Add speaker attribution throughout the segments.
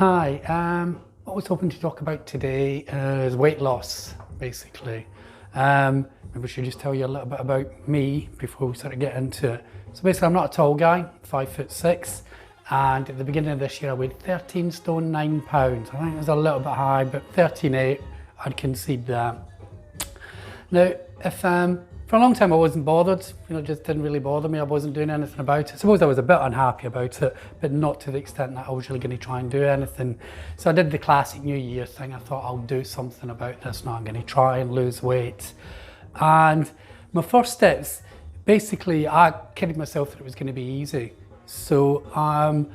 Speaker 1: Hi, what I was hoping to talk about today is weight loss, basically. Maybe I should just tell you a little bit about me before we sort of get into it. So basically, I'm not a tall guy, 5'6", and at the beginning of this year, I weighed 13 stone 9 pounds. I think it was a little bit high, but 13.8, I'd concede that. Now, if for a long time I wasn't bothered, it just didn't really bother me. I wasn't doing anything about it. I suppose I was a bit unhappy about it, but not to the extent that I was really going to try and do anything. So I did the classic New Year thing. I thought I'll do something about this now. I'm going to try and lose weight. And my first steps, basically, I kidded myself that it was going to be easy. So I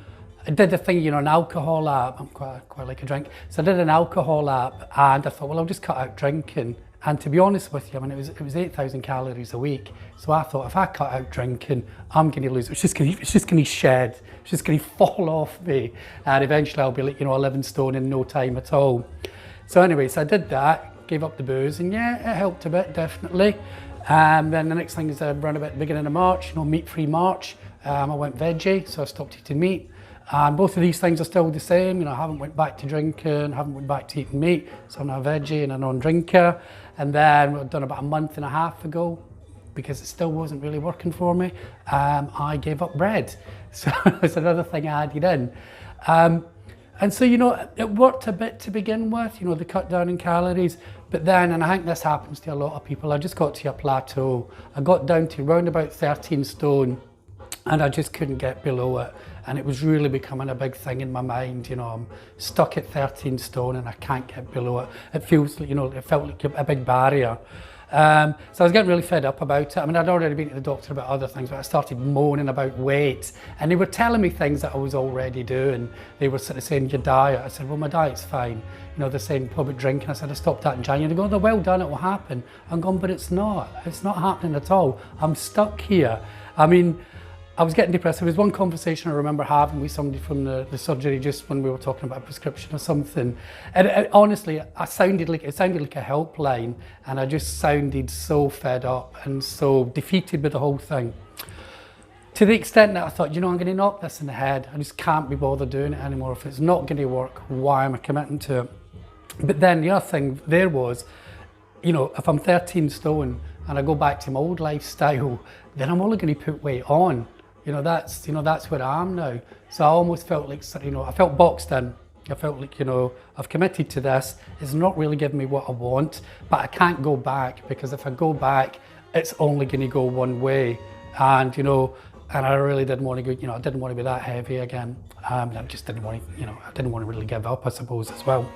Speaker 1: did the thing, an alcohol app. I'm quite like a drink. So I did an alcohol app, and I thought, well, I'll just cut out drinking. And to be honest with you, it was 8,000 calories a week. So I thought, if I cut out drinking, I'm going to lose. It's just going to shed. It's just going to fall off me, and eventually I'll be like 11 stone in no time at all. So anyway, so I did that, gave up the booze, and yeah, it helped a bit, definitely. Then the next thing is around about the beginning of March, meat-free March. I went veggie, so I stopped eating meat. And both of these things are still the same. I haven't went back to drinking, haven't went back to eating meat, so I'm now a veggie and a non-drinker. And then I've done about a month and a half ago, because it still wasn't really working for me, I gave up bread. So it's another thing I added in. And so, it worked a bit to begin with, the cut down in calories. But then, and I think this happens to a lot of people, I just got to a plateau. I got down to around about 13 stone, and I just couldn't get below it. And it was really becoming a big thing in my mind. I'm stuck at 13 stone and I can't get below it. It feels like, it felt like a big barrier. So I was getting really fed up about it. I'd already been to the doctor about other things, but I started moaning about weight. And they were telling me things that I was already doing. They were sort of saying, your diet. I said, well, my diet's fine. They're saying public drinking. I said, I stopped that in January. They go, they're well done, it will happen. I'm going, but it's not. It's not happening at all. I'm stuck here. I was getting depressed. There was one conversation I remember having with somebody from the surgery just when we were talking about a prescription or something. And honestly, it sounded like a helpline, and I just sounded so fed up and so defeated with the whole thing. To the extent that I thought, I'm going to knock this in the head. I just can't be bothered doing it anymore. If it's not going to work, why am I committing to it? But then the other thing there was, if I'm 13 stone and I go back to my old lifestyle, then I'm only going to put weight on. That's where I am now. So I almost felt like, I felt boxed in. I felt like, I've committed to this. It's not really giving me what I want, but I can't go back, because if I go back, it's only going to go one way. And, and I really didn't want to go, I didn't want to be that heavy again. I just didn't want to, I didn't want to really give up, I suppose, as well.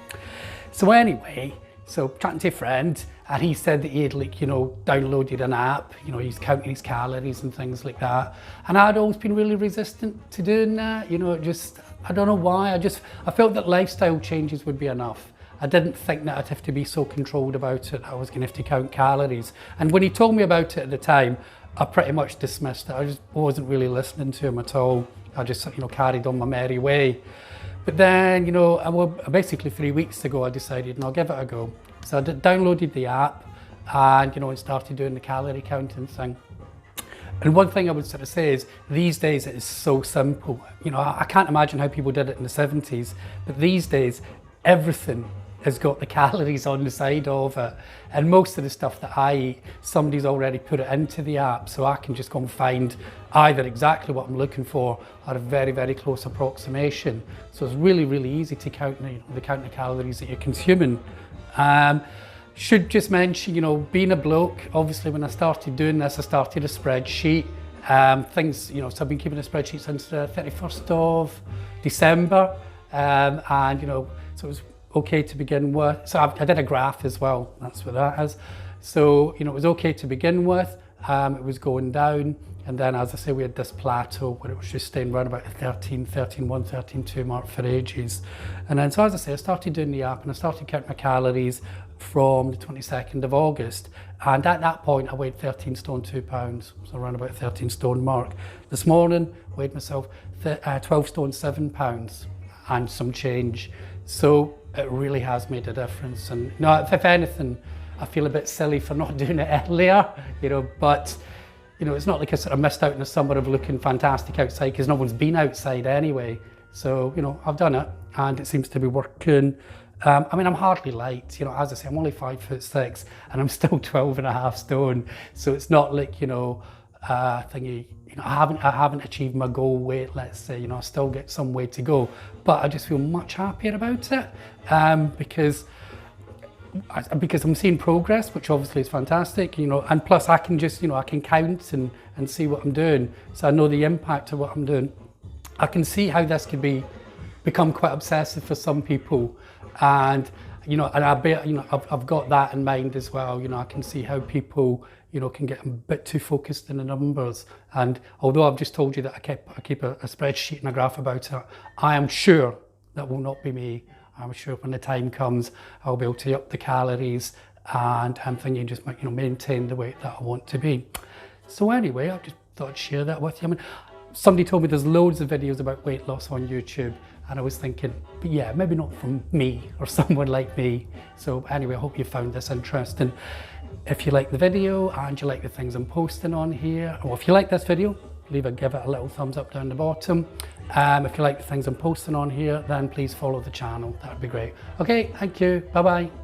Speaker 1: So anyway, chatting to a friend, and he said that he had downloaded an app, he's counting his calories and things like that. And I'd always been really resistant to doing that, I don't know why, I felt that lifestyle changes would be enough. I didn't think that I'd have to be so controlled about it, I was gonna have to count calories. And when he told me about it at the time, I pretty much dismissed it. I just wasn't really listening to him at all. I just, carried on my merry way. But then, basically 3 weeks ago, I decided, no, I'll give it a go. So I downloaded the app and, and started doing the calorie counting thing. And one thing I would sort of say is, these days it is so simple. I can't imagine how people did it in the 70s, but these days, everything has got the calories on the side of it. And most of the stuff that I eat, somebody's already put it into the app, so I can just go and find either exactly what I'm looking for or a very, very close approximation. So it's really, really easy to count the calories that you're consuming. Should just mention, being a bloke, obviously when I started doing this, I started a spreadsheet. So I've been keeping a spreadsheet since the 31st of December. So it was okay to begin with. So I did a graph as well, that's what that is. So, it was okay to begin with. It was going down. And then, as I say, we had this plateau where it was just staying around about the 13.1, 13.2 mark for ages. And then, so as I say, I started doing the app and I started counting my calories from the 22nd of August. And at that point, I weighed 13 stone 2 pounds, so around about 13 stone mark. This morning, weighed myself 12 stone 7 pounds and some change. So it really has made a difference. And if anything, I feel a bit silly for not doing it earlier, but it's not like I sort of missed out in the summer of looking fantastic outside, because no one's been outside anyway. So, I've done it. and it seems to be working. I mean, I'm hardly light, you know, as I say, I'm only 5'6" and I'm still 12.5 stone. So it's not like, you know, thingy, you know, I haven't achieved my goal weight, let's say, you know, I still get some way to go, but I just feel much happier about it, because I'm seeing progress, which obviously is fantastic, you know, and plus I can just, you know, I can count and see what I'm doing. So I know the impact of what I'm doing. I can see how this could become quite obsessive for some people. And, you know, and I bet, you know, I've got that in mind as well. You know, I can see how people, you know, can get a bit too focused in the numbers. And although I've just told you that I keep a spreadsheet and a graph about it, I am sure that will not be me. I'm sure when the time comes, I'll be able to up the calories and I'm thinking just, you know, maintain the weight that I want to be. So anyway, I just thought I'd share that with you. I mean, somebody told me there's loads of videos about weight loss on YouTube, and I was thinking, but yeah, maybe not from me or someone like me. So anyway, I hope you found this interesting. If you like the video and you like the things I'm posting on here, or if you like this video, give it a little thumbs up down the bottom. If you like the things I'm posting on here, then please follow the channel. That'd be great. Okay, thank you. Bye-bye.